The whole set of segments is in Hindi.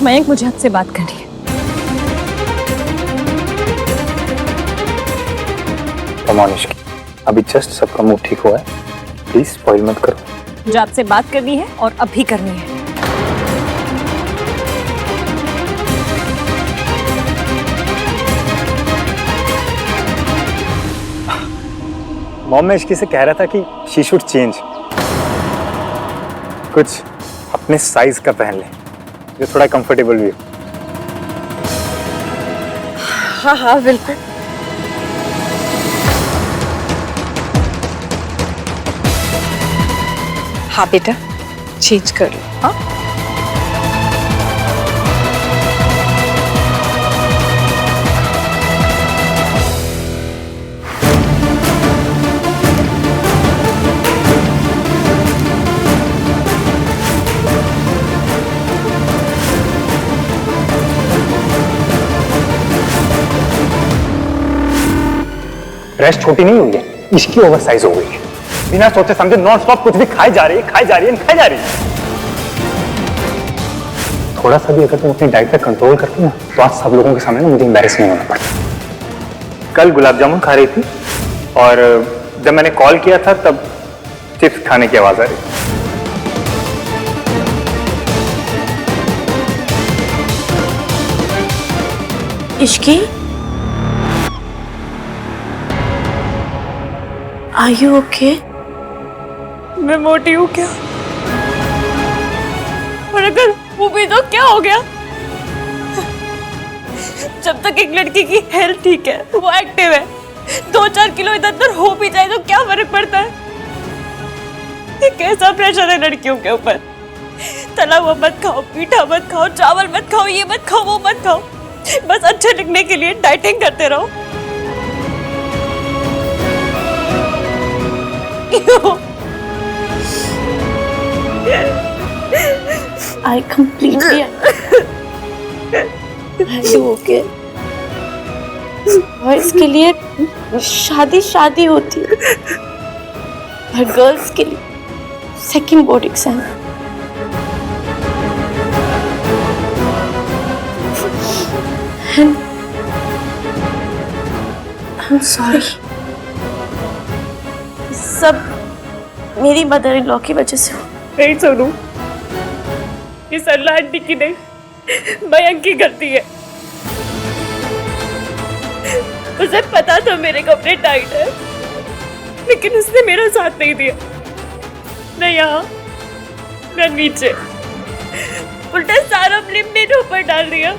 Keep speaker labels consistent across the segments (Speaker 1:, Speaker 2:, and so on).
Speaker 1: मयंक, मुझे आपसे बात करनी है।
Speaker 2: अभी जस्ट सबका मूड ठीक हुआ है, प्लीज स्पॉइल मत करो।
Speaker 1: मुझे आपसे बात करनी है और अभी करनी है।
Speaker 2: मॉम, मैं इश्की से कह रहा था कि शी शुड चेंज, कुछ अपने साइज का पहन ले जो थोड़ा कंफर्टेबल भी हो।
Speaker 1: हाँ हाँ बिल्कुल।
Speaker 3: हाँ बेटा, चेंज कर लो। हाँ
Speaker 2: ड्रेस छोटी नहीं हुई है, इसकी ओवर साइज हो गई है। बिना सोचे समझे नॉन स्टॉप कुछ भी खाई जा रही है, खाई जा रही है, खाई जा रही है। थोड़ा सा भी अगर तुम अपनी डाइट पे कंट्रोल करती ना तो आज सब लोगों के सामने ना मुझे एम्बैरेस नहीं होना पड़ता। कल गुलाब जामुन खा रही थी और जब मैंने कॉल किया था तब चिप्स खाने की आवाज आ रही थी।
Speaker 4: Ishki, are you okay?
Speaker 1: मैं मोटी हूँ क्या? और अगर वो भी तो क्या हो गया? जब तक एक लड़की की हेल्थ ठीक है, वो एक्टिव है, 2-4 किलो इधर उधर हो भी जाए तो क्या फर्क पड़ता है? ये कैसा प्रेशर है लड़कियों के ऊपर? तला हुआ मत खाओ, मीठा मत खाओ, चावल मत खाओ, ये मत खाओ, वो मत खाओ, बस अच्छे दिखने के लिए डाइटिंग करते रहो।
Speaker 4: I completely are you okay? Boys के लिए शादी होती है और गर्ल्स के लिए second board exam. I'm sorry, सब मेरी मदर इन लॉ की वजह से हो।
Speaker 1: नहीं सोनू, ये सरला आंटी की नहीं, मयंक की गलती है। उसे पता था मेरे कपड़े टाइट है, लेकिन उसने मेरा साथ नहीं दिया, न यहाँ न नीचे, उल्टा सारा ब्लेम मेरे ऊपर डाल दिया।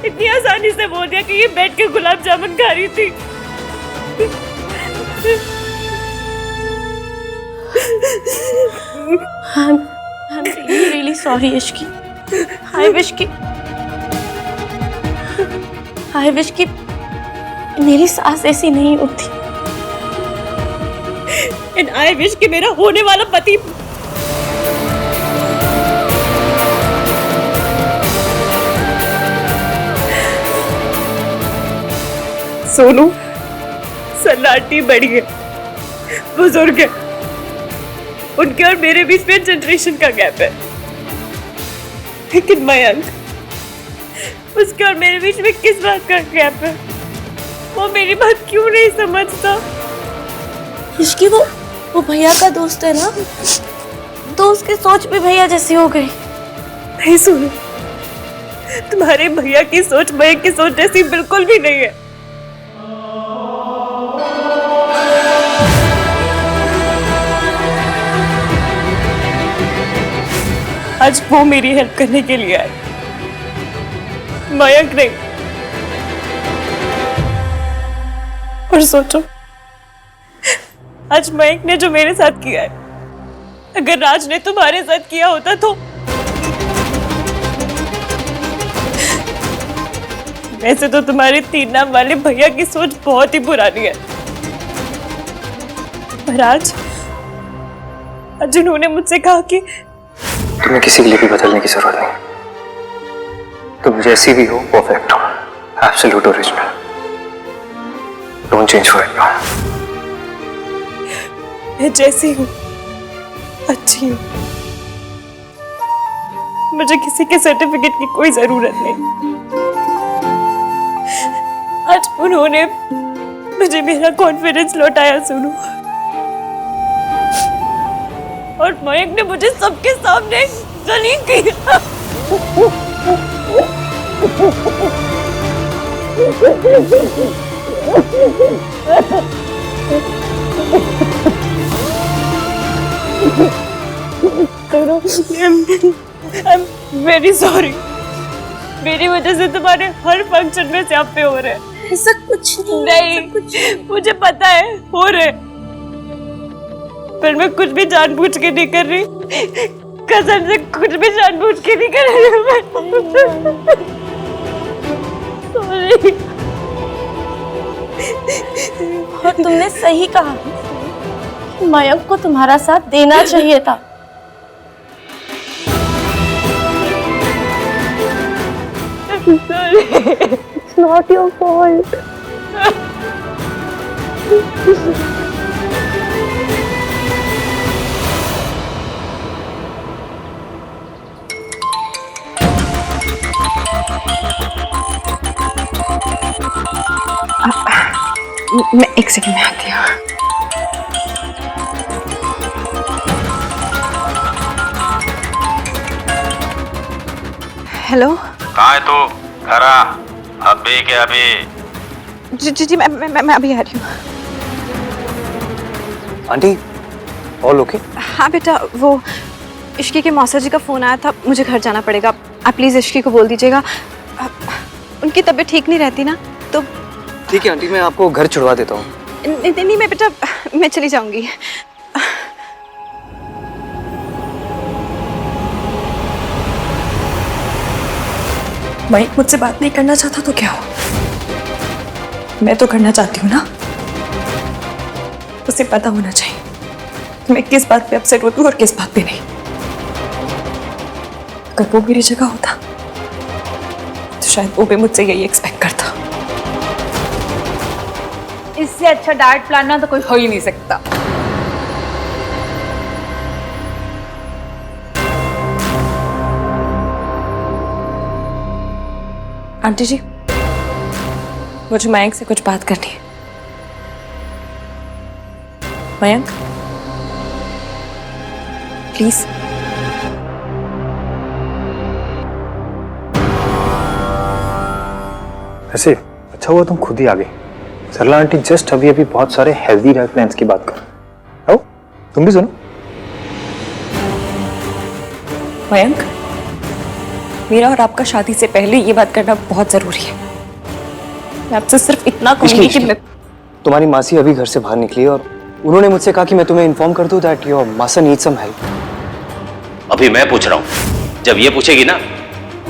Speaker 1: इतनी आसानी से बोल दिया कि ये बैठ के गुलाब जामुन खा रही थी।
Speaker 4: I'm really sorry, Ishki. I wish कि मेरी सास ऐसी नहीं होती।
Speaker 1: And I wish कि मेरा होने वाला पति सोनू, सन्नाटी बड़ी है, बुजुर्ग है, उनके और मेरे बीच में जनरेशन का गैप है, लेकिन मयंक, उसके और मेरे बीच में किस बात का गैप है? वो मेरी बात क्यों नहीं समझता?
Speaker 4: इसकी वो भैया का दोस्त है ना, तो उसकी सोच भी भैया जैसी हो गई।
Speaker 1: नहीं सुनो, तुम्हारे भैया की सोच मयंक की सोच जैसी बिल्कुल भी नहीं है। आज वो मेरी हेल्प करने के लिए आए, मयंक नहीं। और सोचो, आज मयंक ने जो मेरे साथ किया है, अगर राज ने तुम्हारे साथ किया होता तो वैसे तो तुम्हारे 3 नाम वाले भैया की सोच बहुत ही पुरानी है, पर आज उन्होंने मुझसे कहा कि
Speaker 2: तुम्हें किसी के लिए भी बदलने की जरूरत नहीं, तुम जैसी भी हो परफेक्ट हो, absolute original, don't change for anyone.
Speaker 1: मैं जैसी हूँ अच्छी हूँ। मुझे किसी के सर्टिफिकेट की कोई जरूरत नहीं। आज उन्होंने मुझे मेरा कॉन्फिडेंस लौटाया सुनो, और मयंक ने मुझे सबके सामने जलील किया। I'm very sorry। मेरी वजह से तुम्हारे हर फंक्शन में स्यापे हो रहे हैं।
Speaker 4: ऐसा कुछ
Speaker 1: नहीं, मुझे पता है हो रहे, पर मैं कुछ भी जानबूझ के नहीं कर रही, कसम से कुछ भी जानबूझ के नहीं कर रही। Sorry।
Speaker 4: और तुमने सही कहा, मयंक को तुम्हारा साथ देना चाहिए था।
Speaker 1: Sorry।
Speaker 4: It's not your fault।
Speaker 3: मैं एक सेकंड में आती हूँ। हेलो।
Speaker 5: कहाँ है तू? घर आ। अभी के अभी।
Speaker 3: जी मैं अभी आ रही हूँ।
Speaker 2: Aunty all okay?
Speaker 3: हाँ बेटा, वो इश्की के मौसा जी का फोन आया था, मुझे घर जाना पड़ेगा। आप प्लीज इश्की को बोल दीजिएगा, उनकी तबीयत ठीक नहीं रहती ना, तो
Speaker 6: ठीक है आंटी, मैं आपको घर छुड़वा देता हूँ।
Speaker 3: नहीं मैं बेटा, मैं चली जाऊंगी।
Speaker 1: मयंक मुझसे बात नहीं करना चाहता तो क्या हो, मैं तो करना चाहती हूँ ना। उसे पता होना चाहिए कि मैं किस बात पे अपसेट होती हूँ और किस बात पे नहीं। अगर वो मेरी जगह होता तो शायद वो भी मुझसे यही एक्सपेक्ट करता।
Speaker 7: इससे अच्छा डाइट प्लान ना तो कोई हो ही नहीं सकता।
Speaker 1: आंटी जी, मुझे मयंक से कुछ बात करनी है। मयंक प्लीज।
Speaker 2: वैसे अच्छा हुआ तुम खुद ही आ गए। सरला आंटी जस्ट अभी अभी बहुत सारे हेल्दी डाइट प्लान्स की बात कर। आओ तुम भी सुनो।
Speaker 1: मयंक, मेरा और आपका शादी से पहले ये बात करना बहुत जरूरी है। मैं आपसे सिर्फ इतना कहूंगी कि मैं
Speaker 6: तुम्हारी मासी अभी घर से बाहर निकली और उन्होंने मुझसे कहा कि मैं तुम्हें इन्फॉर्म कर दूं दैट योर मासा नीड्स सम हेल्प।
Speaker 5: अभी मैं पूछ रहा हूँ, जब ये पूछेगी ना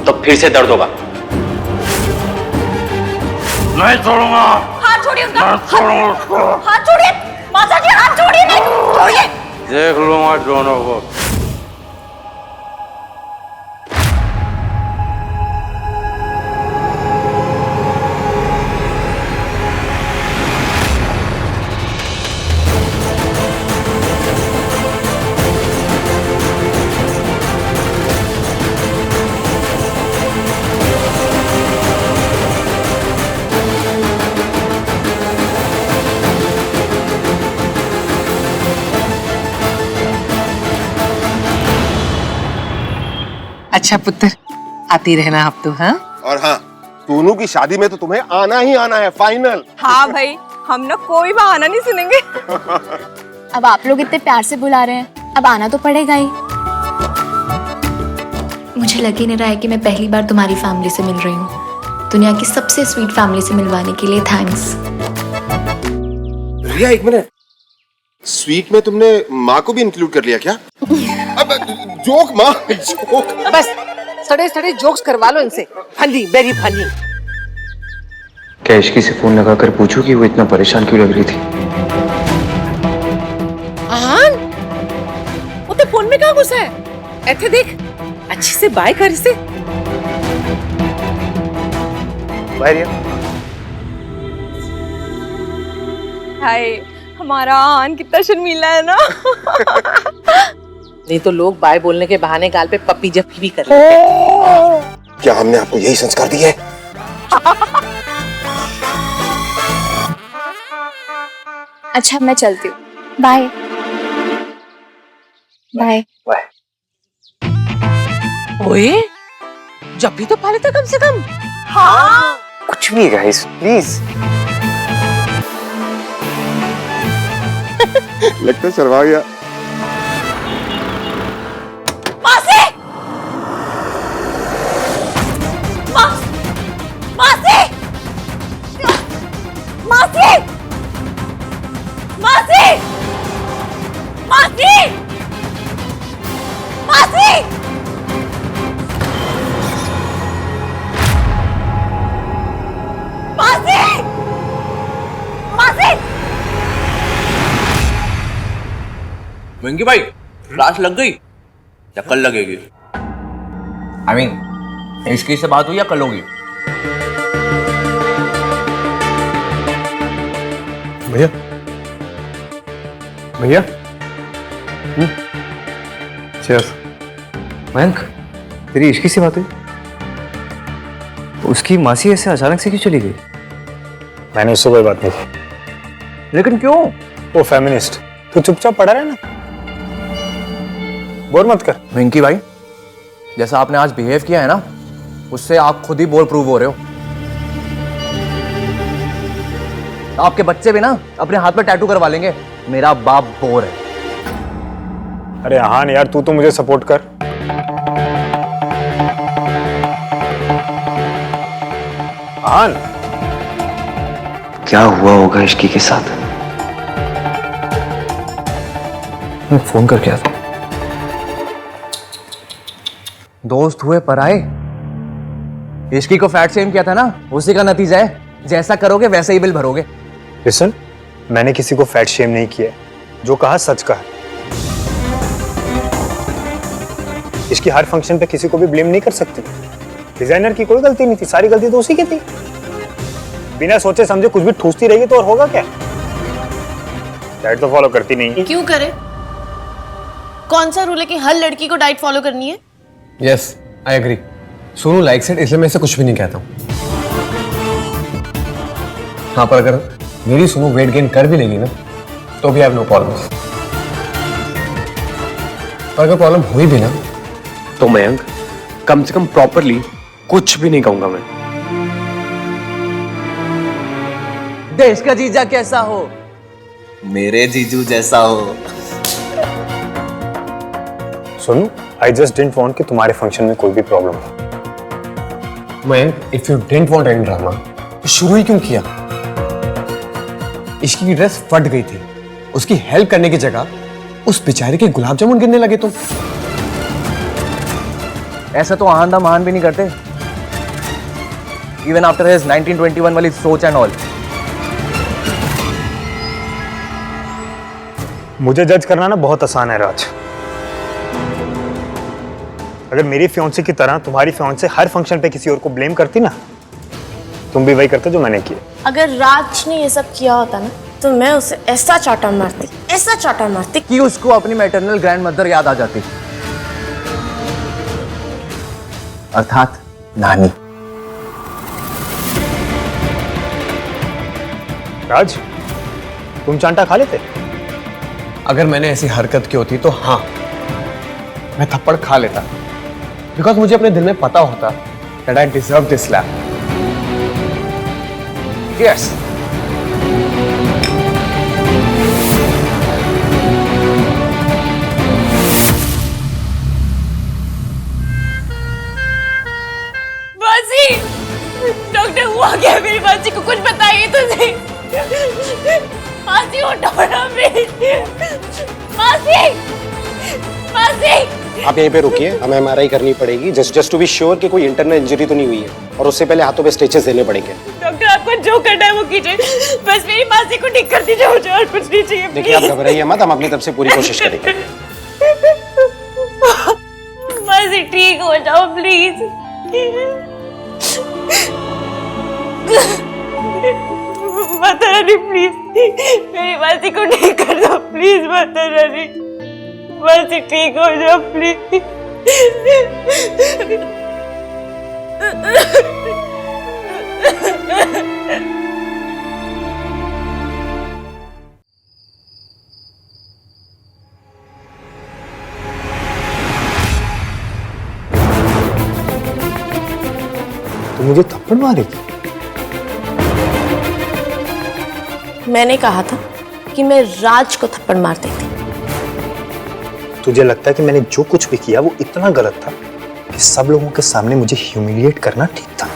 Speaker 5: तो फिर से दर्द होगा। नहीं छोड़ूंगा।
Speaker 7: हाथ छोड़िए उनका। हाथ छोड़िए माता जी, हाथ छोड़िए, नहीं छोड़िए।
Speaker 5: देख लूंगा दोनों को।
Speaker 8: अच्छा पुत्र, आती रहना आप तो। हाँ
Speaker 9: और हाँ, सोनू की शादी में तो तुम्हें आना ही आना है, फाइनल।
Speaker 3: हाँ भाई, हम ना कोई बहाना नहीं सुनेंगे।
Speaker 10: अब आप लोग इतने प्यार से बुला रहे हैं, अब आना तो पड़ेगा ही। मुझे लग ही नहीं रहा है कि मैं पहली बार तुम्हारी फैमिली से मिल रही हूँ। दुनिया की सबसे स्वीट फैमिली से मिलवाने के लिए थैंक्स।
Speaker 9: रिया एक मिनट, स्वीट में तुमने माँ को भी इंक्लूड कर लिया क्या? अब जोक माँ, जोक।
Speaker 8: बस सड़े सड़े जोक्स करवा लो इनसे। Funny, very funny.
Speaker 6: क्या इश्की से फोन लगाकर पूछूं कि वो इतना परेशान क्यों लग रही थी?
Speaker 8: आहान, वो तो फोन में कहाँ घुसा है? ऐसे देख, अच्छे से बाय कर इसे।
Speaker 2: बाय रिया।
Speaker 3: हाय, हमारा आन कितना शर्मीला है ना।
Speaker 8: नहीं तो लोग बाय बोलने के बहाने गाल पे पप्पी जप्पी भी कर लेते हैं।
Speaker 9: क्या हमने आपको यही संस्कार दिए हैं?
Speaker 3: अच्छा मैं चलती हूँ, बाय बाय।
Speaker 8: ओए जब भी तो पाले था कम से कम।
Speaker 6: हाँ कुछ भी गाइस प्लीज।
Speaker 9: लगता है शर्मा गया।
Speaker 7: मासी! मासी! मासी! मासी! मासी! मासी! मासी! मासी!
Speaker 11: वेंकी भाई क्लास लग गई या कल लगेगी? I mean, इसकी से बात हुई या कल होगी?
Speaker 2: भैया भैया चीयर्स।
Speaker 6: मयंक तेरी इश्की से बात हुई? उसकी मासी ऐसे अचानक से क्यों चली गई?
Speaker 2: मैंने उससे कोई बात नहीं की।
Speaker 6: लेकिन क्यों?
Speaker 2: वो फेमिनिस्ट। तू चुपचाप पड़ा रहे ना, बोर मत कर।
Speaker 11: वेंकी भाई जैसा आपने आज बिहेव किया है ना, उससे आप खुद ही बोर प्रूव हो रहे हो। आपके बच्चे भी ना अपने हाथ में टैटू करवा लेंगे, मेरा बाप बोर है।
Speaker 2: अरे हाँ यार, तू तो मुझे सपोर्ट कर। आन
Speaker 6: क्या हुआ होगा इश्की के साथ? मैं फोन करके आता हूं।
Speaker 11: दोस्त हुए पराए। इश्की को फैट शेम किया था ना, उसी का नतीजा है। जैसा करोगे वैसे ही बिल भरोगे।
Speaker 2: लिसन, मैंने किसी को फैट शेम नहीं किया, जो कहा सच कहा। इसकी हर फंक्शन पे किसी को भी ब्लेम नहीं कर सकती। डिजाइनर की कोई गलती नहीं थी, सारी गलती तो उसी की थी। बिना सोचे समझे कुछ भी ठूसती रहेगी तो और होगा क्या? डाइट तो फॉलो करती नहीं।
Speaker 4: क्यों करे? कौन सा रूल है कि हर लड़की को डाइट फॉलो करनी है?
Speaker 12: Yes I agree. Sonu likes it, इसलिए मैं इसे कुछ भी नहीं कहता हूँ। हाँ पर अगर मेरी सोनू वेट गेन कर भी लेगी ना तो भी आई हैव नो प्रॉब्लम। पर अगर प्रॉब्लम हुई भी ना तो मयंक कम से कम प्रॉपरली कुछ भी नहीं कहूंगा मैं।
Speaker 11: देश का जीजा कैसा हो? मेरे जीजू जैसा हो।
Speaker 2: सुनो, आई जस्ट डिडंट वांट कि तुम्हारे फंक्शन में कोई भी प्रॉब्लम हो।
Speaker 12: Mayank if you didn't want any drama तो शुरू ही क्यों किया? इश्की की ड्रेस फट गई थी, उसकी हेल्प करने की जगह उस बेचारे के गुलाब जामुन गिरने लगे तुम।
Speaker 11: ऐसा तो आंधा महान भी नहीं करते, इवन आफ्टर हिज 1921 वाली सोच एंड ऑल।
Speaker 2: मुझे जज करना ना बहुत आसान है राज। अगर मेरी फियांसे की तरह तुम्हारी फियांसे हर फंक्शन पे किसी और को ब्लेम करती ना, तुम भी वही करते जो मैंने किया।
Speaker 4: अगर राज ने ये सब किया होता ना तो मैं उसे ऐसा चाटा मारती
Speaker 11: कि उसको अपनी मैटरनल ग्रैंड मदर याद आ जाती, अर्थात नानी।
Speaker 2: राज, तुम चांटा खा लेते?
Speaker 12: अगर मैंने ऐसी हरकत की होती तो हाँ मैं थप्पड़ खा लेता, बिकॉज मुझे अपने दिल में पता होता that I deserve this slap. Yes
Speaker 1: मासी, डॉक्टर हुआ क्या मेरी मासी को? कुछ बताइए तो सही। मासी उठो ना प्लीज। मासी, मासी।
Speaker 13: आप यहीं पे रुकिए, हमें एमआरआई करनी पड़ेगी जस्ट टू बी श्योर कि कोई इंटरनल इंजरी तो नहीं हुई है, और उससे पहले हाथों पे स्टिचेस देने पड़ेंगे।
Speaker 1: डॉक्टर आपको जो करना है वो कीजिए, बस मेरी मासी को ठीक कर दीजिए, मुझे और कुछ नहीं चाहिए।
Speaker 13: देखिए आप घबराइए मत, हम अपनी तरफ से पूरी कोशिश करेंगे।
Speaker 1: मासी ठीक हो जाओ प्लीज। माता रानी प्लीज मेरी मासी को ठीक कर दो, प्लीज माता रानी। बस ठीक हो जाओ प्लीज।
Speaker 2: तो मुझे थप्पड़ मारेगी?
Speaker 4: मैंने कहा था कि मैं राज को थप्पड़ मार देती।
Speaker 2: तुझे लगता है कि मैंने जो कुछ भी किया वो इतना गलत था कि सब लोगों के सामने मुझे ह्यूमिलिएट करना ठीक था?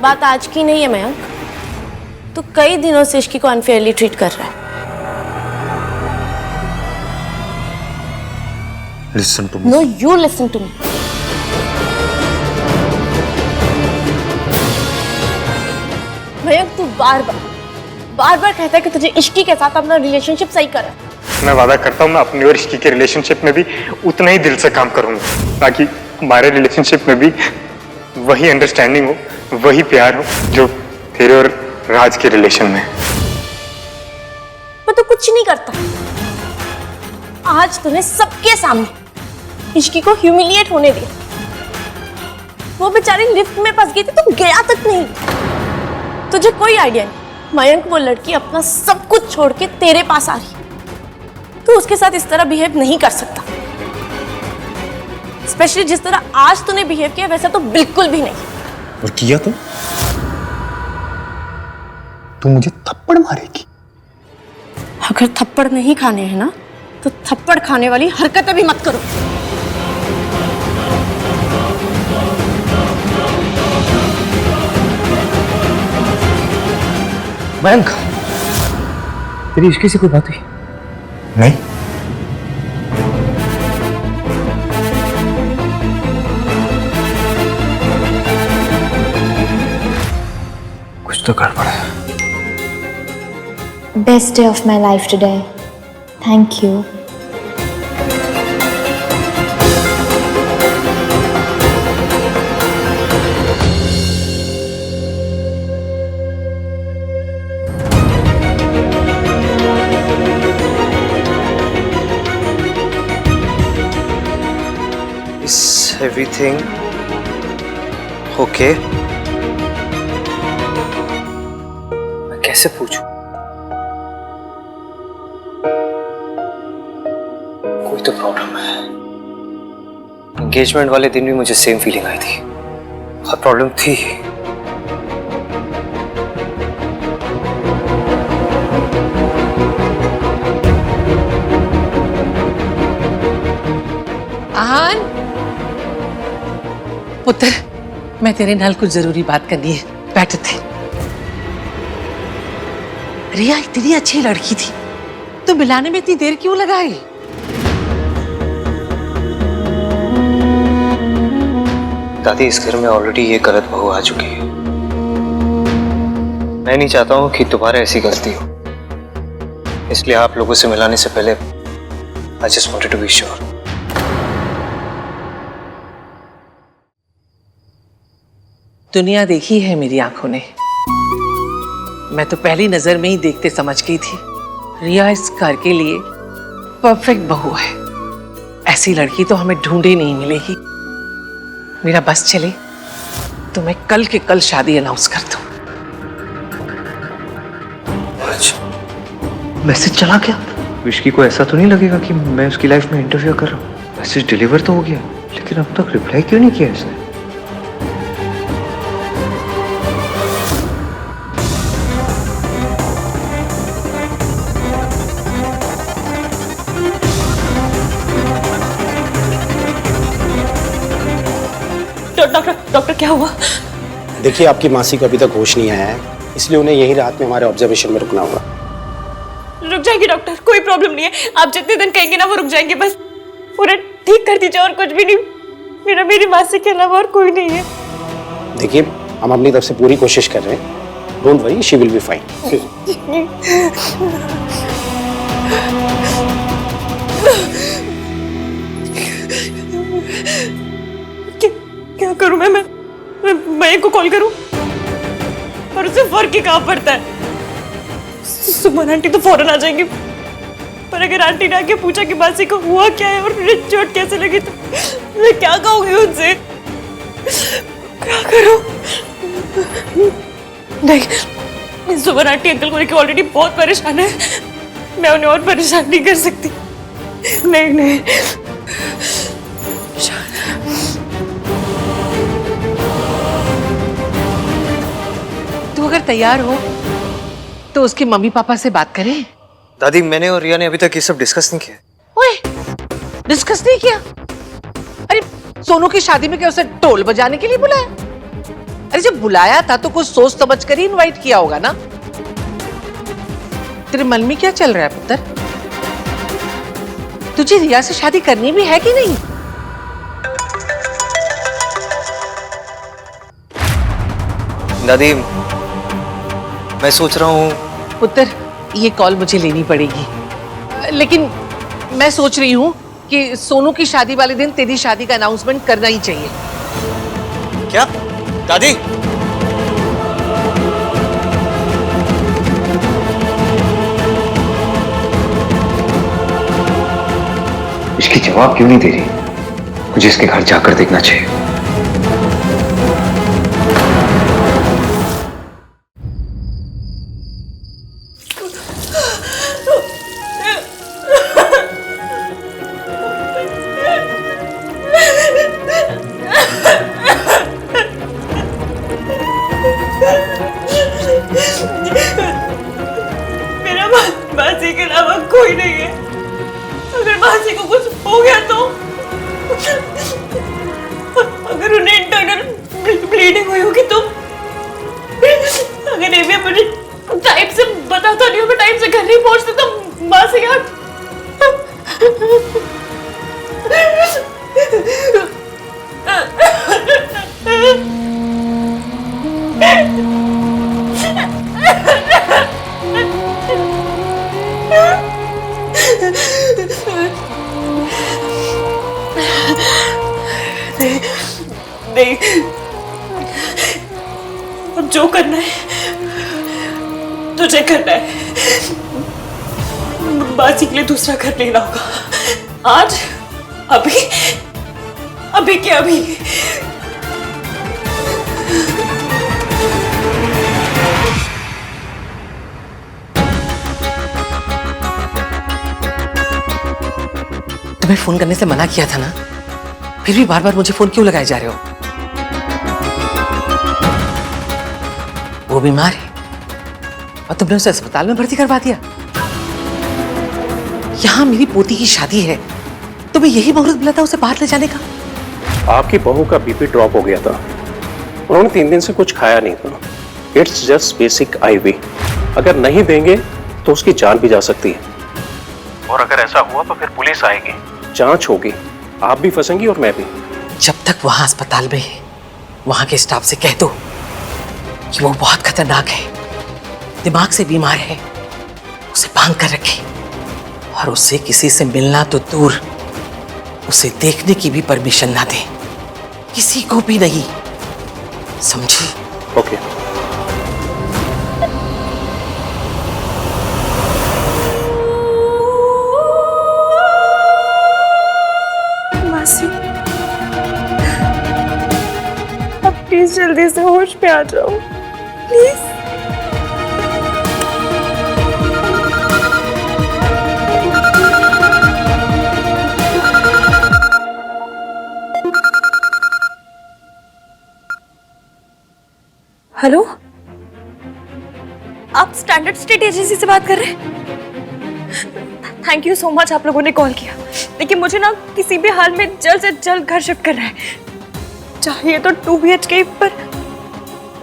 Speaker 4: बात आज की नहीं है मयंक, तू कई दिनों से इश्की को अनफेयरली ट्रीट कर रहा है।
Speaker 2: Listen to me.
Speaker 4: No, you listen to me. Mayank, तू बार बार कहता है कि तुझे इश्की के साथ अपना रिलेशनशिप सही कर रहा है।
Speaker 2: मैं वादा करता हूँ मैं अपनी और इश्की के रिलेशनशिप में भी उतना ही दिल से काम करूंगा ताकि हमारे रिलेशनशिप में भी वही अंडरस्टैंडिंग हो, वही प्यार हो जो तेरे और राज के रिलेशन में।
Speaker 4: मैं तो कुछ नहीं करता। आज तूने सबके सामने इश्की को ह्यूमिलिएट होने दिया। वो बेचारी लिफ्ट में फंस गई थी, तू गया तक नहीं। तुझे कोई आइडिया नहीं मयंक, वो लड़की अपना सब कुछ छोड़ के तेरे पास आ रही। तू उसके साथ इस तरह बिहेव नहीं कर सकता, स्पेशली जिस तरह आज तूने बिहेव किया वैसा तो बिल्कुल भी नहीं।
Speaker 2: और किया तो तू मुझे थप्पड़ मारेगी?
Speaker 4: अगर थप्पड़ नहीं खाने हैं ना तो थप्पड़ खाने वाली हरकतें भी मत करो।
Speaker 6: मयंक, तेरी इश्की से कोई बात हुई?
Speaker 2: नहीं।
Speaker 6: कुछ तो गड़बड़ है।
Speaker 10: Best day of my life today. Thank you.
Speaker 6: Everything okay? मैं कैसे पूछूं? कोई तो प्रॉब्लम है। एंगेजमेंट वाले दिन भी मुझे सेम फीलिंग आई थी और प्रॉब्लम थी।
Speaker 8: आहान पुत्र, मैं तेरे नाल कुछ जरूरी बात करनी है, बैठ थे। रिया इतनी अच्छी लड़की थी, तो मिलाने में इतनी देर क्यों लगाई?
Speaker 6: दादी, इस घर में ऑलरेडी ये गलत बहू आ चुकी है। मैं नहीं चाहता हूँ कि दोबारा ऐसी गलती हो, इसलिए आप लोगों से मिलाने से पहले I just wanted to be sure.
Speaker 8: दुनिया देखी है मेरी आंखों ने। मैं तो पहली नजर में ही देखते समझ गई थी रिया इस घर के लिए परफेक्ट बहू है। ऐसी लड़की तो हमें ढूंढे नहीं मिलेगी। मेरा बस चले तो मैं कल के कल शादी अनाउंस कर दूं।
Speaker 6: मैसेज चला क्या? विश्की को ऐसा तो नहीं लगेगा कि मैं उसकी लाइफ में इंटरफियर कर रहा हूँ? मैसेज डिलीवर तो हो गया, लेकिन अब तक रिप्लाई क्यों नहीं किया इसने?
Speaker 1: डॉक्टर क्या हुआ?
Speaker 13: देखिए, आपकी मासी को अभी तक होश नहीं आया है, इसलिए उन्हें यही रात में हमारे ऑब्जर्वेशन में रुकना होगा।
Speaker 1: रुक जाएंगे डॉक्टर, कोई प्रॉब्लम नहीं है। आप जितने दिन कहेंगे ना वो रुक जाएंगे। बस पूरा ठीक कर दीजिए और कुछ भी नहीं। मेरी मासी के अलावा और कोई नहीं है।
Speaker 13: देखिए, हम अपनी तरफ से पूरी कोशिश कर रहे हैं। Don't worry, she will be fine.
Speaker 1: क्या करूं मैं को कॉल करूं? और उसे फर्क ही कहाँ पड़ता है? सुमन आंटी तो फौरन आ जाएंगी। पर अगर आंटी ने आके पूछा कि मासी को हुआ क्या है और मुझे चोट कैसे लगी तो मैं क्या कहूँगी उनसे? क्या करूँ? नहीं, सुबह आंटी अंकल को लेकर ऑलरेडी बहुत परेशान है, मैं उन्हें और परेशान नहीं कर सकती। नहीं नहीं,
Speaker 8: तू अगर तैयार हो तो उसके मम्मी पापा से बात करें।
Speaker 6: दादी, मैंने और रिया ने अभी तक ये सब डिस्कस नहीं किया।
Speaker 8: ओए, डिस्कस नहीं किया? अरे सोनू की शादी में क्या उसे ढोल बजाने के लिए बुलाया? अरे जब बुलाया था तो कुछ सोच समझ कर ही इनवाइट किया होगा ना। तेरे मन में क्या चल रहा है पुत्र? तुझे रिया से शादी करनी भी है कि नहीं?
Speaker 6: दादी, मैं सोच रहा हूँ।
Speaker 8: पुत्र, ये कॉल मुझे लेनी पड़ेगी, लेकिन मैं सोच रही हूँ कि सोनू की शादी वाले दिन तेरी शादी का अनाउंसमेंट करना ही चाहिए।
Speaker 6: क्या दादी?
Speaker 2: इसकी जवाब क्यों नहीं दे रही? मुझे इसके घर जाकर देखना चाहिए।
Speaker 1: मेरा मासी के अलावा कोई नहीं है। अगर मासी को कुछ हो गया तो, अगर उन्हें इंटरनल ब्लीडिंग हुई होगी तो, अगर एविया मुझे टाइम से बताता नहीं हो, मैं टाइम से घर नहीं पहुंचती तो मासी यार नहीं, अब जो करना है तुझे करना है। बाजी के लिए दूसरा घर लेना होगा आज, अभी, अभी क्या अभी।
Speaker 8: तुम्हें फोन करने से मना किया था ना, फिर भी बार बार मुझे फोन क्यों लगाए जा रहे हो? वो बीमार है और तुमने उसे अस्पताल में भर्ती करवा दिया। यहाँ मेरी पोती की शादी है, तुम्हें यही मुहूर्त मिला था उसे बाहर ले जाने का?
Speaker 14: आपकी बहू का बीपी ड्रॉप हो गया था, उन्होंने 3 दिन से कुछ खाया नहीं था। इट्स जस्ट बेसिक IV, अगर नहीं देंगे तो उसकी जान भी जा सकती है। और अगर ऐसा हुआ तो फिर पुलिस आएगी, जांच होगी, आप भी फंसेंगी और मैं भी।
Speaker 8: जब तक वहां अस्पताल में है, वहां के स्टाफ से कह दो कि वो बहुत खतरनाक है, दिमाग से बीमार है, उसे बांध कर रखे और उससे किसी से मिलना तो दूर, उसे देखने की भी परमिशन ना दे, किसी को भी नहीं, समझी?
Speaker 14: ओके।
Speaker 1: मासी, अब प्लीज जल्दी से होश में आ जाओ, प्लीज। हेलो, आप स्टैंडर्ड स्टेट एजेंसी से बात कर रहे हैं? थैंक यू सो मच, आप लोगों ने कॉल किया। लेकिन मुझे ना किसी भी हाल में जल्द से जल्द घर शिफ्ट करना है। चाहिए तो 2 BHK पर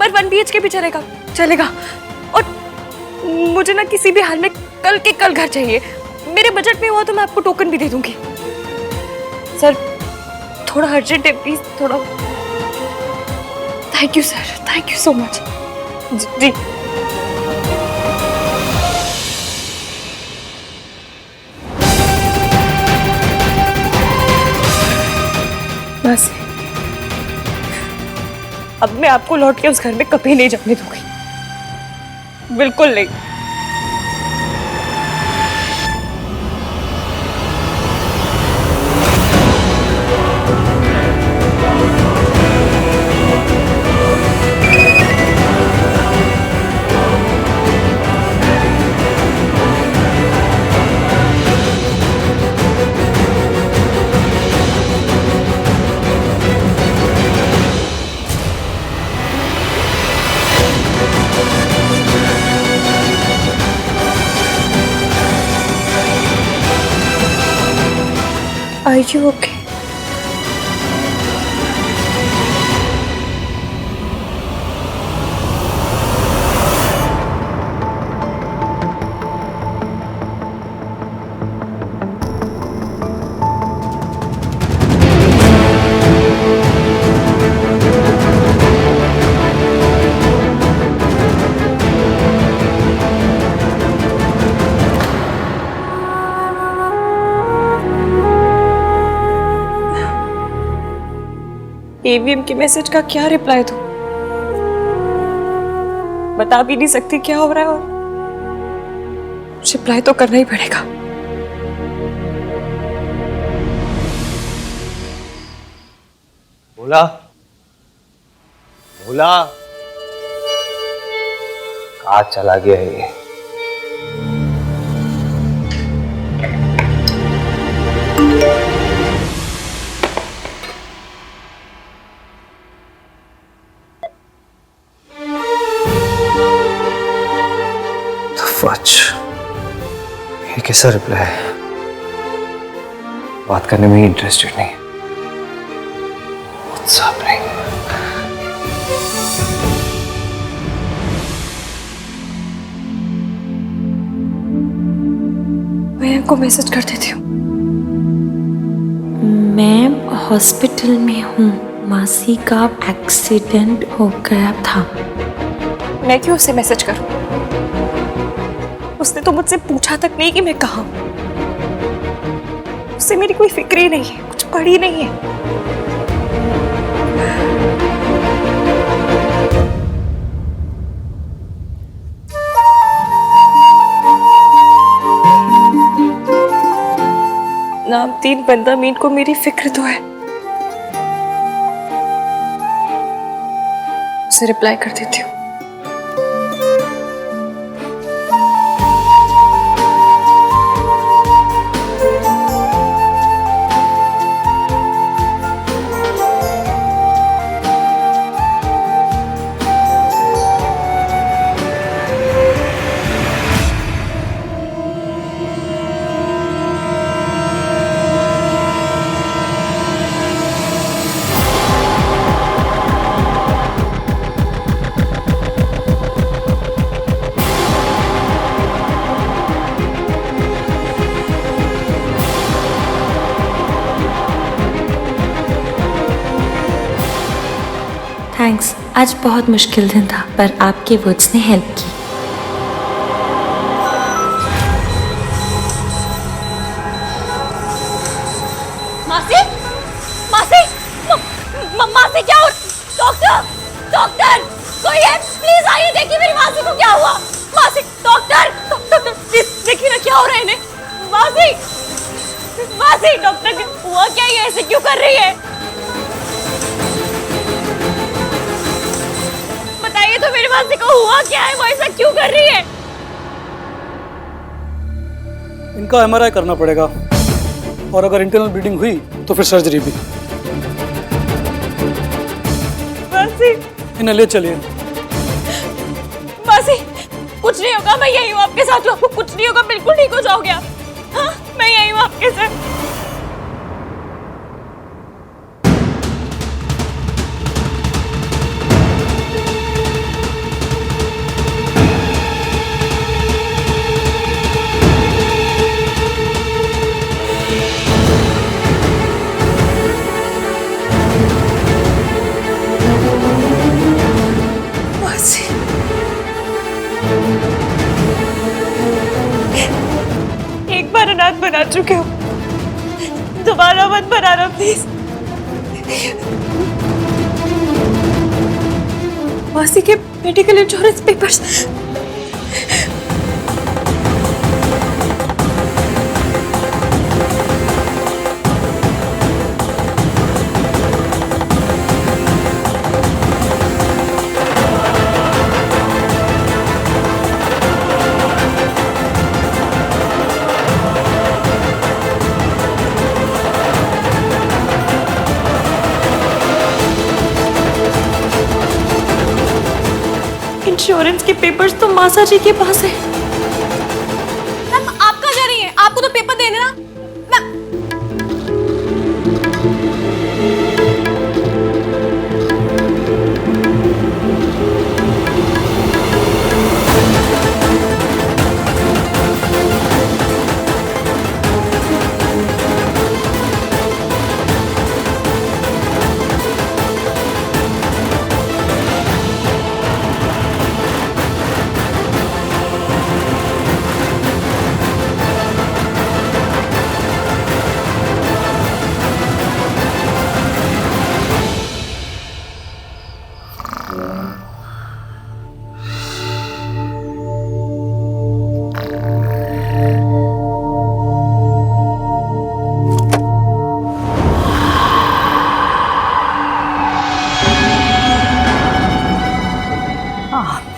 Speaker 1: 1 BHK भी चलेगा। और मुझे ना किसी भी हाल में कल के कल घर चाहिए। मेरे बजट में हुआ तो मैं आपको टोकन भी दे दूंगी। सर, थोड़ा अर्जेंट है, प्लीज थोड़ा। Thank you sir, thank you so much. जी। बस अब मैं आपको लौट के उस घर में कभी नहीं जाने दूंगी, बिल्कुल नहीं।
Speaker 3: Are you okay?
Speaker 1: एवीएम के मैसेज का क्या रिप्लाई दूं? बता भी नहीं सकती क्या हो रहा है और रिप्लाई तो करना ही पड़ेगा।
Speaker 12: भोला, भोला, कहाँ चला गया ये? ये कैसा रिप्लाई है? बात करने में ही इंटरेस्टेड नहीं। व्हाट्सएप नहीं।
Speaker 1: मैं इनको मैसेज कर देती हूँ।
Speaker 10: मैं हॉस्पिटल में हूँ, मासी का एक्सीडेंट हो गया था।
Speaker 1: मैं क्यों उसे मैसेज करूँ? उसने तो मुझसे पूछा तक नहीं कि मैं कहाँ हूँ। उससे मेरी कोई फिक्र ही नहीं है, कुछ पड़ी नहीं है। नामतीन बंदा मीन को मेरी फिक्र तो है। उसे रिप्लाई कर देती हूँ।
Speaker 10: थैंक्स, आज बहुत मुश्किल दिन था पर आपके वर्ड्स ने हेल्प की।
Speaker 7: मासी, मासी, मासी क्या हो? डॉक्टर, डॉक्टर, कोई है? प्लीज आइए, देखिए मेरी मासी को क्या हुआ। मासी, डॉक्टर, डॉक्टर, प्लीज देखिए ना क्या हो रहा है इन्हें। मासी, मासी, डॉक्टर हुआ क्या? ये ऐसे क्यों कर रही है? बताइए तो मेरी मासी को हुआ क्या है? वो ऐसा क्यों कर रही है?
Speaker 15: इनका एमआरआई करना पड़ेगा और अगर इंटरनल ब्लीडिंग हुई तो फिर सर्जरी भी।
Speaker 1: मासी,
Speaker 15: इन्हें ले चलिए।
Speaker 1: मासी, कुछ नहीं होगा, मैं यही हूँ आपके साथ। आपको कुछ नहीं होगा, बिल्कुल ठीक हो जाओगे आप। हाँ, मैं यही हूँ आपके साथ। एक बार अनाथ बना चुके हो, दोबारा मत बनाना प्लीज। मासी के मेडिकल इंश्योरेंस पेपर्स। इंश्योरेंस के पेपर्स तो मासा जी के पास है।
Speaker 4: मैम, आप कहाँ जा रही हैं? आपको तो पेपर देने ना। मैम,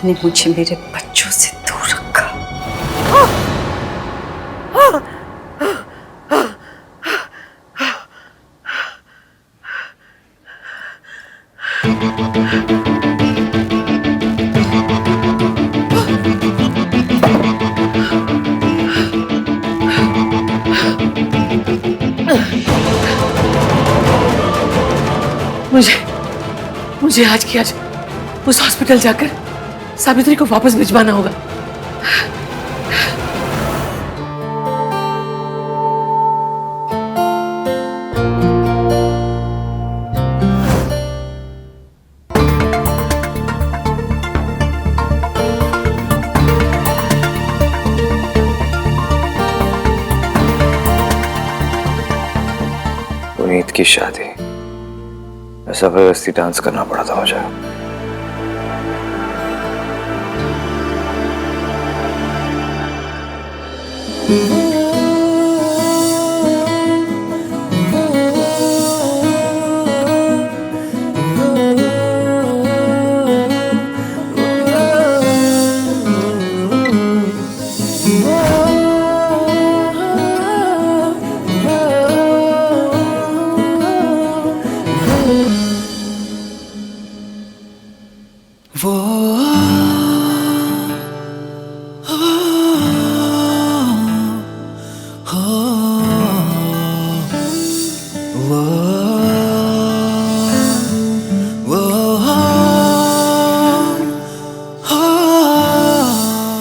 Speaker 16: आपने मुझे मेरे बच्चों से दूर रखा।
Speaker 8: मुझे आज की आज उस हॉस्पिटल जाकर सावित्री को वापस भिजवाना होगा।
Speaker 6: पुनीत की शादी, ऐसा जबरदस्ती डांस करना पड़ा था मुझे।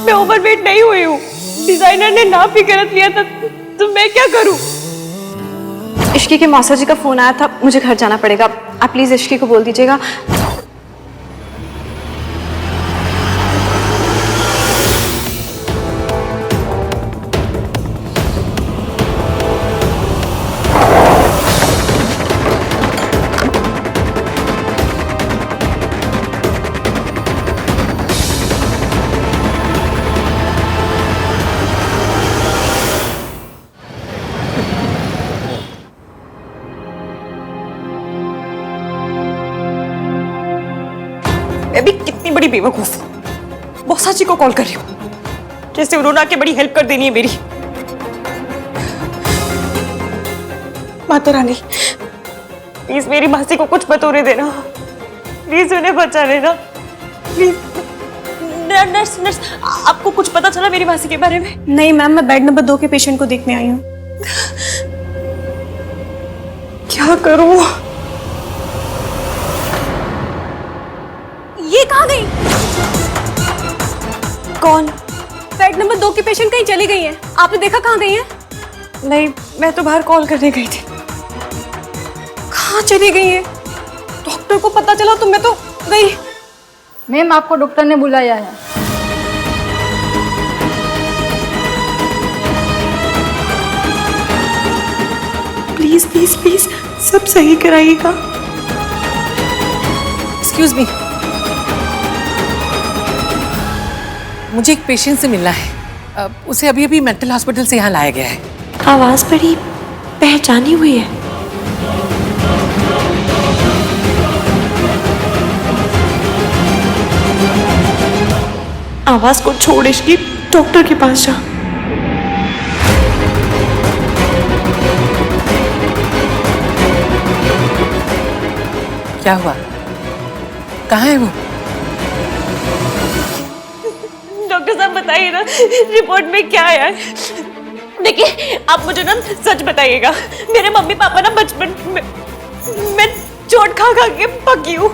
Speaker 1: मैं ओवरवेट नहीं हुई हूँ। डिजाइनर ने नाप ही गलत लिया था, तो मैं क्या करूँ?
Speaker 3: इश्की के मौसा जी का फोन आया था, मुझे घर जाना पड़ेगा। आप प्लीज इश्की को बोल दीजिएगा।
Speaker 1: मैं भी कितनी बड़ी बेवकूफ हूँ। मौसा जी को कॉल कर रही हूँ, जैसे उन्होंने आके बड़ी हेल्प कर देनी है मेरी। माता रानी, प्लीज मेरी मासी को कुछ मत होने देना। प्लीज उन्हें बचा लेना, प्लीज। नर्स, नर्स, आपको कुछ पता चला मेरी मासी के बारे में?
Speaker 4: नहीं मैम, मैं बेड नंबर 2 के पेशेंट को देखने आई हूँ।
Speaker 1: क्या करूँ?
Speaker 4: ये कहाँ गई?
Speaker 1: कौन?
Speaker 4: बेड नंबर 2 की पेशेंट कहीं चली गई है। आपने देखा कहाँ गई है?
Speaker 1: नहीं, मैं तो बाहर कॉल करने गई थी।
Speaker 4: कहाँ चली गई है? डॉक्टर को पता चला तो मैं तो गई।
Speaker 17: मैम, आपको डॉक्टर ने बुलाया है।
Speaker 1: प्लीज प्लीज प्लीज सब सही कराइएगा।
Speaker 8: एक्सक्यूज मी, मुझे एक पेशेंट से मिलना है। उसे अभी अभी मेंटल हॉस्पिटल से यहाँ लाया गया है।
Speaker 1: आवाज बड़ी पहचानी हुई है। आवाज को छोड़ इसकी डॉक्टर के पास जा।
Speaker 8: क्या हुआ? कहाँ है वो?
Speaker 1: डॉक्टर साहब बताइए ना, रिपोर्ट में क्या आया है? देखिए आप मुझे ना सच बताइएगा, मेरे मम्मी पापा ना बचपन में मैं चोट खा खा के पकी हूँ,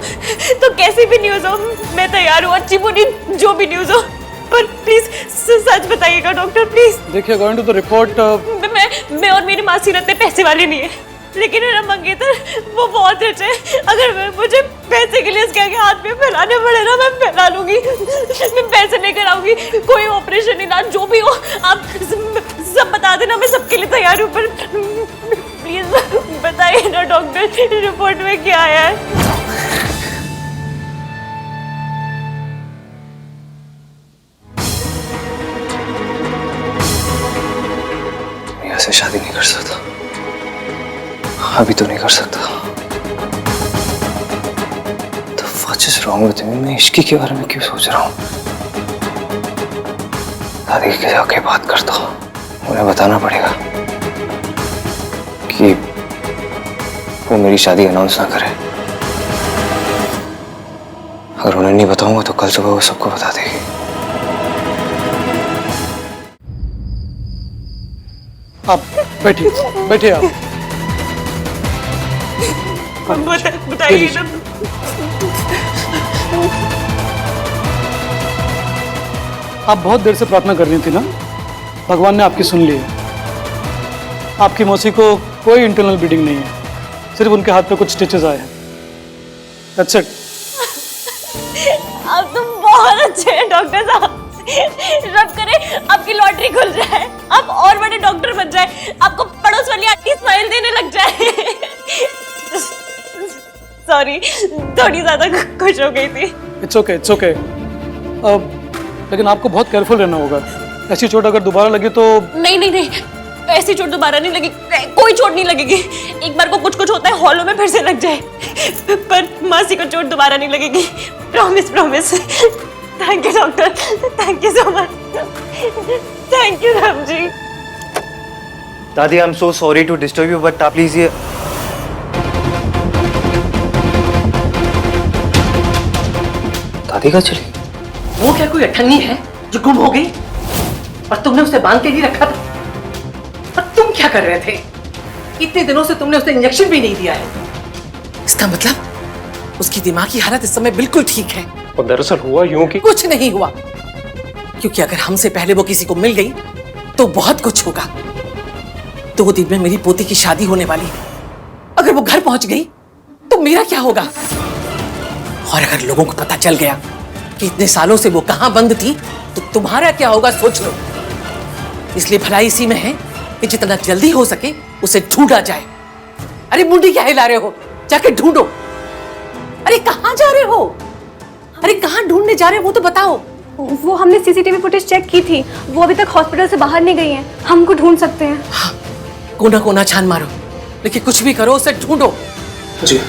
Speaker 1: तो कैसी भी न्यूज हो मैं तैयार हूँ, अच्छी बुरी जो भी न्यूज हो, पर प्लीज सच बताइएगा डॉक्टर प्लीज।
Speaker 15: देखिए अकॉर्डिंग टू द रिपोर्ट
Speaker 1: मैं और मेरी मासी रहते पैसे वाले नहीं है, लेकिन मेरा मंगेतर वो बहुत रिच है। अगर मुझे पैसे के लिए इसके आगे हाथ में फैलाने पड़े ना मैं फैला लूंगी, मैं पैसे लेकर आऊंगी, कोई ऑपरेशन इलाज जो भी हो आप सब बता देना, मैं सबके लिए तैयार हूँ, पर प्लीज बताइए ना डॉक्टर रिपोर्ट में क्या आया है।
Speaker 6: ऐसे शादी नहीं कर सकता, अभी तो नहीं कर सकता। तो what is wrong with me? मैं इश्की के बारे में क्यों सोच रहा हूँ? दादी के जाके बात करता हूँ, उन्हें बताना पड़ेगा कि वो मेरी शादी अनाउंस ना करे। अगर उन्हें नहीं बताऊंगा तो कल सुबह वो सबको बता देगी।
Speaker 15: आप बैठिए बैठिए आप।
Speaker 1: बताइए ना।
Speaker 15: आप बहुत देर से प्रार्थना कर रही थी ना, भगवान ने आपकी सुन ली है। आपकी मौसी को कोई इंटरनल ब्लीडिंग नहीं है, सिर्फ उनके हाथ पे कुछ स्टिचेस आए हैं। That's it.
Speaker 1: आप तुम बहुत अच्छे हैं डॉक्टर साहब, रब करे आपकी लॉटरी खुल जाए, आप और बड़े डॉक्टर बन जाए, आपको पड़ोस वाली आंटी स्माइल देने लग जाए। सॉरी थोड़ी ज्यादा खुश हो गई थी।
Speaker 15: It's okay it's okay. लेकिन आपको बहुत केयरफुल रहना होगा, ऐसी चोट अगर दोबारा लगी तो।
Speaker 1: नहीं नहीं नहीं, ऐसी चोट दोबारा नहीं लगी, कोई चोट नहीं लगेगी। एक बार को कुछ कुछ होता है हॉलों में फिर से लग जाए, पर मासी को चोट दोबारा नहीं लगेगी, promise promise. Thank you doctor, thank you so much, thank you Ram ji.
Speaker 6: दादी I am so sorry to disturb you, but आप प्लीज ये दादी का चली।
Speaker 8: वो क्या कोई अठन्नी है जो गुम हो गई और तुमने उसे बांध के नहीं रखा था? और तुम क्या कर रहे थे? इतने दिनों से तुमने उसे इंजेक्शन भी नहीं दिया है। इसका मतलब उसकी दिमागी हालत इस समय बिल्कुल ठीक है।
Speaker 14: और दरअसल हुआ यूं कि
Speaker 8: कुछ नहीं हुआ, क्योंकि अगर हमसे पहले वो किसी को मिल गई तो बहुत कुछ होगा। 2 दिन में मेरी पोती की शादी होने वाली है, अगर वो घर पहुंच गई तो मेरा क्या होगा? और अगर लोगों को पता चल गया कि इतने सालों से वो कहां बंद थी तो तुम्हारा क्या होगा सोच लो। इसलिए भलाई इसी में है कि जितना जल्दी हो सके उसे ढूंढा जाए। अरे मुंडी क्या हिला रहे हो, जाके ढूंढो। अरे कहां जा रहे हो? अरे कहां ढूंढने जा रहे हो वो तो बताओ।
Speaker 3: वो हमने सीसीटीवी फुटेज चेक की थी, वो अभी तक हॉस्पिटल से बाहर नहीं गई हैं, हम उनको ढूंढ सकते हैं।
Speaker 8: हाँ, कोना कोना छान मारो, लेकिन कुछ भी करो उसे ढूंढो।
Speaker 14: जी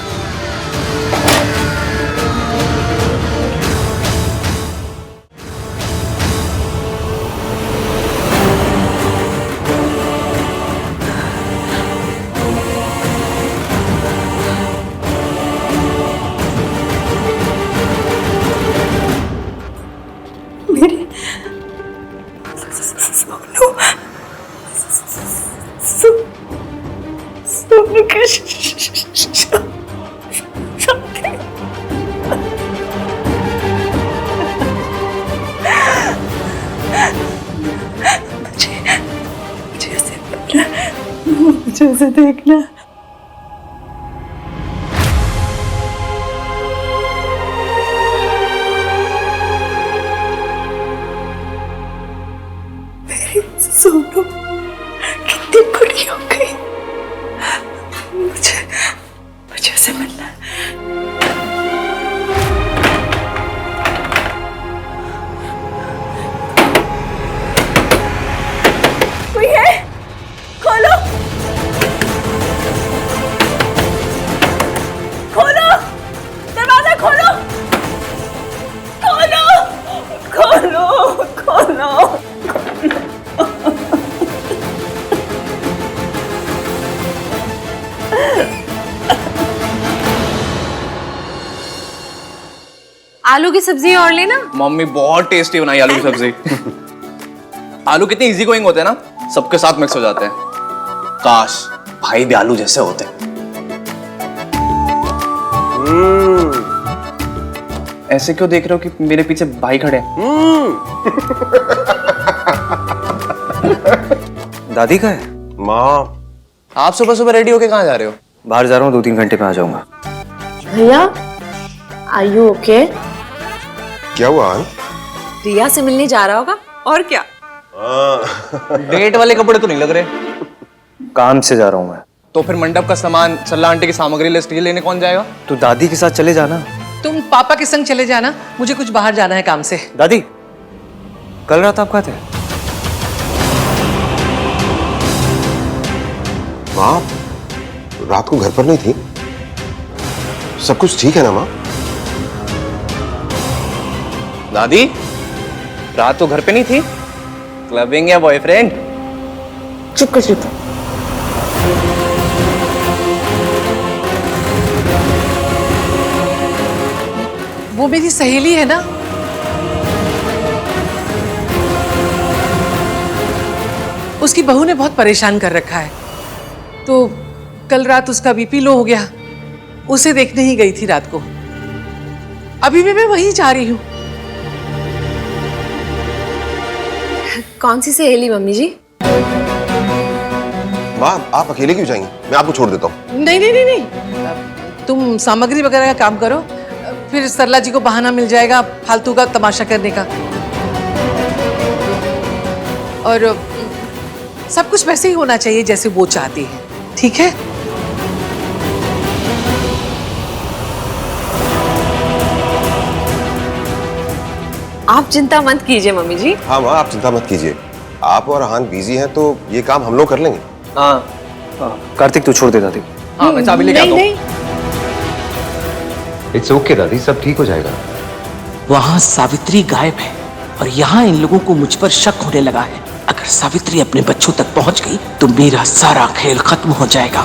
Speaker 1: मुझे उसे देखना। मेरी सोनू कितनी बड़ी हो गई, मुझे उसे मिलना है। कोई है? खोलो खोलो, दरवाजा खोलो खोलो खोलो खोलो।
Speaker 3: आलू की सब्जी और लेना।
Speaker 11: मम्मी बहुत टेस्टी बनाई आलू की सब्जी। आलू कितने इजी गोइंग होते हैं ना, सबके साथ मिक्स हो जाते हैं। काश भाई भी आलू जैसे होते। ऐसे क्यों देख रहे हो कि मेरे पीछे भाई खड़े हैं?
Speaker 6: दादी का है?
Speaker 11: माँ, आप सुबह सुबह रेडी होके कहाँ जा रहे हो?
Speaker 6: बाहर जा रहा हूँ, 2-3 घंटे में आ जाऊंगा।
Speaker 4: भैया, आर यू ओके?
Speaker 9: क्या हुआ?
Speaker 3: रिया से मिलने जा रहा होगा और क्या।
Speaker 11: डेट वाले कपड़े तो नहीं लग रहे।
Speaker 6: काम से जा रहा हूँ मैं।
Speaker 11: तो फिर मंडप का सामान, सल्ला आंटी की सामग्री लिस्ट ये लेने कौन जाएगा?
Speaker 6: तू दादी के साथ चले जाना।
Speaker 8: तुम पापा के संग चले जाना, मुझे कुछ बाहर जाना है काम से।
Speaker 6: दादी, कल रात आप कहाँ थे?
Speaker 9: माँ, रात को घर पर नहीं थी? सब कुछ ठीक है ना माँ?
Speaker 11: दादी, रात तो घर पे नहीं थी? क्लबिंग या बॉयफ्रेंड?
Speaker 4: चुप कर चुप।
Speaker 8: वो मेरी सहेली है ना। उसकी बहू ने बहुत परेशान कर रखा है, तो कल रात उसका बीपी लो हो गया, उसे देखने ही गई थी रात को। अभी भी मैं वहीं जा रही हूँ।
Speaker 3: कौन सी सहेली मम्मी जी?
Speaker 9: माँ, आप अकेले क्यों जाएंगी? मैं आपको छोड़ देता हूँ।
Speaker 8: नहीं नहीं नहीं नहीं, तुम सामग्री वगैरह का काम करो, फिर सरला जी को बहाना मिल जाएगा फालतू का तमाशा करने का। और सब कुछ वैसे ही होना चाहिए जैसे वो चाहती है, ठीक है?
Speaker 3: आप चिंता मत कीजिए मम्मी जी।
Speaker 9: हाँ माँ, आप चिंता मत कीजिए। आप और हान बिजी हैं तो ये काम हम लोग कर लेंगे।
Speaker 6: हाँ, कार्तिक तू छोड़ दे दादी।
Speaker 11: हाँ, मैं चाबी लेके आता हूँ।
Speaker 6: इट्स ओके दादी, सब ठीक हो जाएगा।
Speaker 8: वहां सावित्री गायब है और यहाँ इन लोगों को मुझ पर शक होने लगा है। अगर सावित्री अपने बच्चों तक पहुंच गई तो मेरा सारा खेल खत्म हो जाएगा।